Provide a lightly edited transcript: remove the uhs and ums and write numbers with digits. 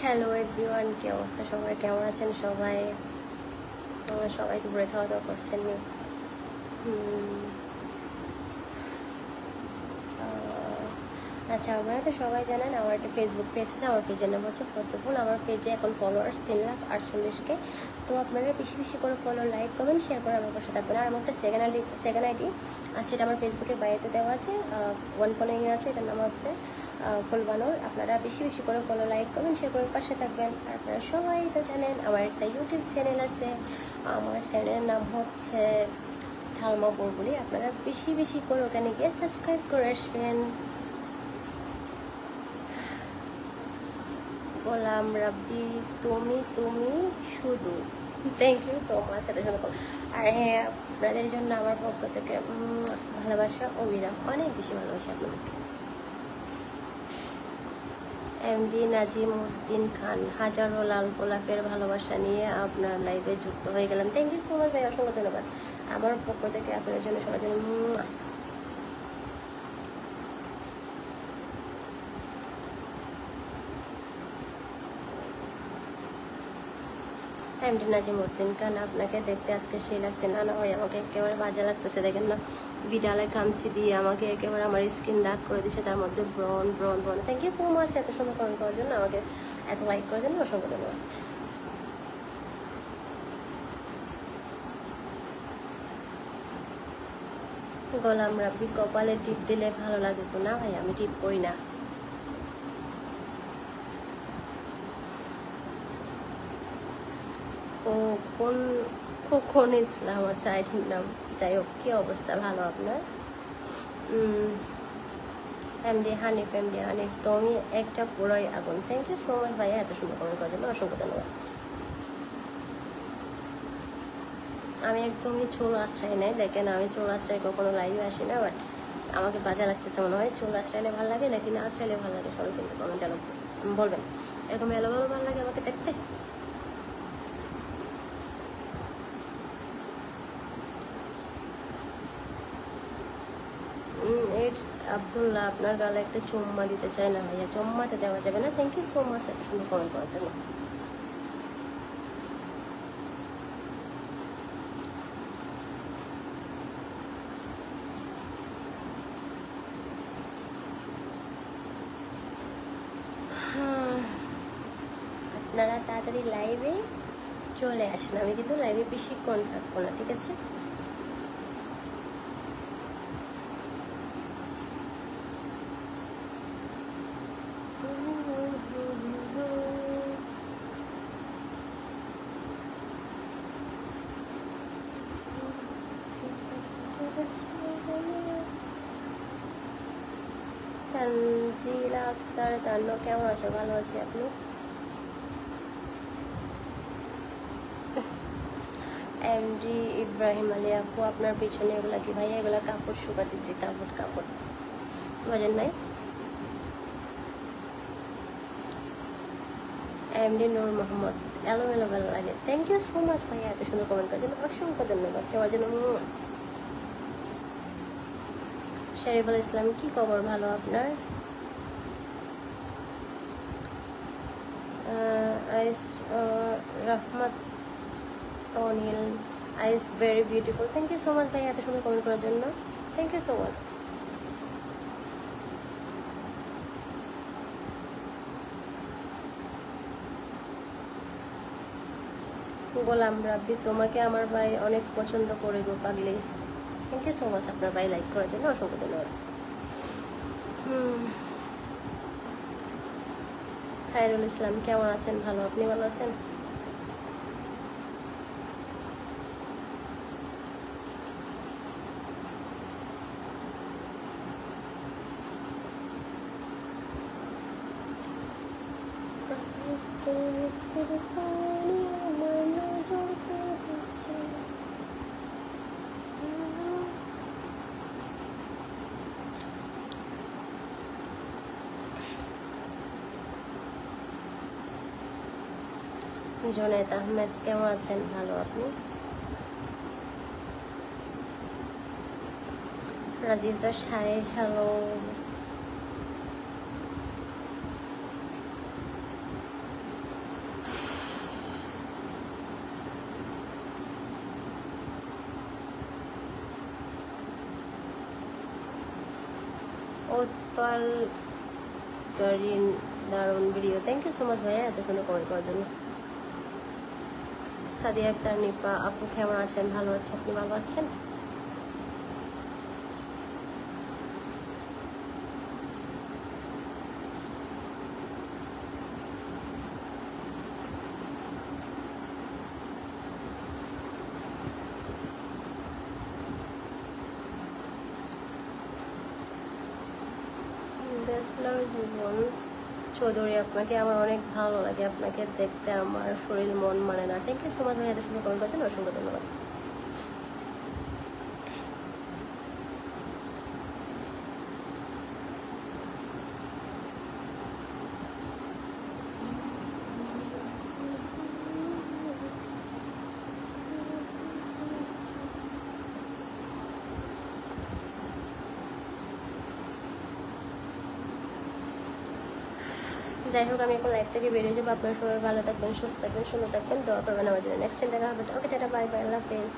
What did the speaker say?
Hello everyone, কি অবস্থা সবাই? কেমন আছেন সবাই? সবাই দুপুরে খাওয়া দাওয়া করছেন নি? আচ্ছা, আপনারা তো সবাই জানেন আমার একটা ফেসবুক পেজ আছে। আমার পেজের নাম হচ্ছে ফতফুল। আমার পেজে এখন ফলোয়ার্স 3,48,000। তো আপনারা বেশি বেশি করে ফলো, লাইক, কমেন্ট, শেয়ার করে আমার পাশে থাকবেন। আর আমার একটা সেকেন্ড আইডি আছে, এটা আমার ফেসবুকের বাড়িতে দেওয়া আছে, 1 ফলোয়িং আছে, এটার নাম আছে ফুলবানুর। আপনারা বেশি বেশি করে ফলো, লাইক, কমেন্ট, শেয়ার করে পাশে থাকবেন। আর আপনারা সবাই তো জানেন আমার একটা ইউটিউব চ্যানেল আছে। আমার চ্যানেলের নাম হচ্ছে সালমা বুলবুলি। আপনারা বেশি বেশি করে ওখানে গিয়ে সাবস্ক্রাইব করে আসবেন। গোলাম রাব্বি, তুমি তুমি শুধু, থ্যাংক ইউ সো মাচ এত সুন্দর। আর হ্যাঁ, আপনাদের জন্য আমার পক্ষ থেকে ভালোবাসা, অবিরাম, অনেক বেশি ভালোবাসা আপনাদেরকে। এমডি নাজিম উদ্দিন খান, হাজারো লাল গোলাপের ভালোবাসা নিয়ে আপনার লাইভে যুক্ত হয়ে গেলাম। থ্যাংক ইউ সো মাচ ভাই, অসংখ্য ধন্যবাদ। আমার পক্ষ থেকে আপনাদের জন্য সবার জন্য এমডি নাজিম উদ্দিন খান, আপনাকে দেখতে আজকে সেই লাগছে। না না ভাই, আমাকে একেবারে বাজে লাগতেছে। দেখেন না, বিড়ালে খামসি দিয়ে আমাকে একেবারে আমার স্কিন দাগ করে দিচ্ছে, তার মধ্যে ব্রন ব্রন ব্রন। থ্যাংক ইউ সো মাচ এত সুন্দর কমেন্ট করার জন্য, আমাকে এত লাইক করার জন্য অসংখ্য ধন্যবাদ। গোলাম রাব্বি, কপালে টিপ দিলে ভালো লাগে না ভাই, আমি টিপ করি না। ও কোন খোকন ইসলাম, আচ্ছা আইডির নাম। যাই হোক, কী অবস্থা? ভালো আপনার? এমডি হানিফ, তো আমি একটা পুরোই আগুন। থ্যাংক ইউ সো মাচ ভাইয়া, এত সুন্দর কমেন্ট করার জন্য অসংখ্য ধন্যবাদ। আমি একদমই চোর আশ্রয় নেই, দেখেন আমি চোর আশ্রয় কখনো লাইভে আসি না, বাট আমাকে বাজা লাগতেছে মনে হয়। চোর আশ্রয়লে ভালো লাগে নাকি না আশ্রয়লে ভালো লাগে, সবাই কিন্তু কমেন্ট বলবেন। এরকম এলোমেলো ভালো লাগে আমাকে দেখতে। ইটস আবদুল্লাহ, আপনার গালে একটা চুম্মা দিতে চাই না ভাইয়া, চুম্মাতে দেওয়া যাবে না। থ্যাংক ইউ সো মাচ এত সুন্দর কমেন্ট করার জন্য। আপনারা তাড়াতাড়ি লাইভে চলে আসেন, আমি কিন্তু লাইভে বেশিক্ষণ থাকবো না, ঠিক আছে? তানজিলা আক্তার তান্ন, কেমন আছো? ভালো আছি, আপনি? এমডি ইব্রাহিম আলী আপু, আপনার পিছনে এগুলা কি ভাইয়া? এগুলা কাপড় শুকাতেছি, কাপড় বোঝেন নাই? এমডি নূর মোহাম্মদ, এলোমেলো ভালো লাগে। থ্যাংক ইউ সো মাচ ভাইয়া, এত সুন্দর কমেন্ট করার জন্য অসংখ্য ধন্যবাদ সবার জন্য। শরীফুল ইসলাম, কি খবর? ভালো আপনার? আইস রহমত অনিল, আইস very beautiful. Thank you so much ভাই, এত সুন্দর কমেন্ট করার জন্য। Thank you so much. Golam Rabbi, তোমাকে আমার ভাই অনেক পছন্দ করে গো পাগলি। থ্যাংক ইউ সো মাচ আপনার ভাই লাইক করার জন্য অসংখ্য ধন্যবাদ। খায়রুল ইসলাম, কেমন আছেন? ভালো, আপনি ভালো আছেন? জুনেদ আহমেদ, কেমন আছেন? ভালো, আপনি? Rajib Das, hi, hello. উৎপল করিন, দারুণ video. Thank you so much ভাইয়া এত সুন্দর কমেন্ট করার জন্য। সাদিয়া আক্তার নিপা আপু কেমন আছেন? ভালো আছে, আপনি ভালো আছেন? দেশলার জীবন চৌধুরী, আপনাকে আমার অনেক ভালো লাগে, আপনাকে দেখতে আমার শরীর মন মানে না। থ্যাংক ইউ সো মাচ ভাই এত সুন্দর কমেন্ট করছেন, অসংখ্য ধন্যবাদ। যাই হোক, আমি এখন লাইফ থেকে বেরিয়ে যাবো। আপনারা সবাই ভালো থাকবেন, সুস্থ থাকবেন, সুন্দর থাকবেন, দোয়া করবেন আমার জন্য। নেক্সট টাইম দেখা হবে। ওকে, টাটা, বাই বাই, আল্লাহ হাফেজ।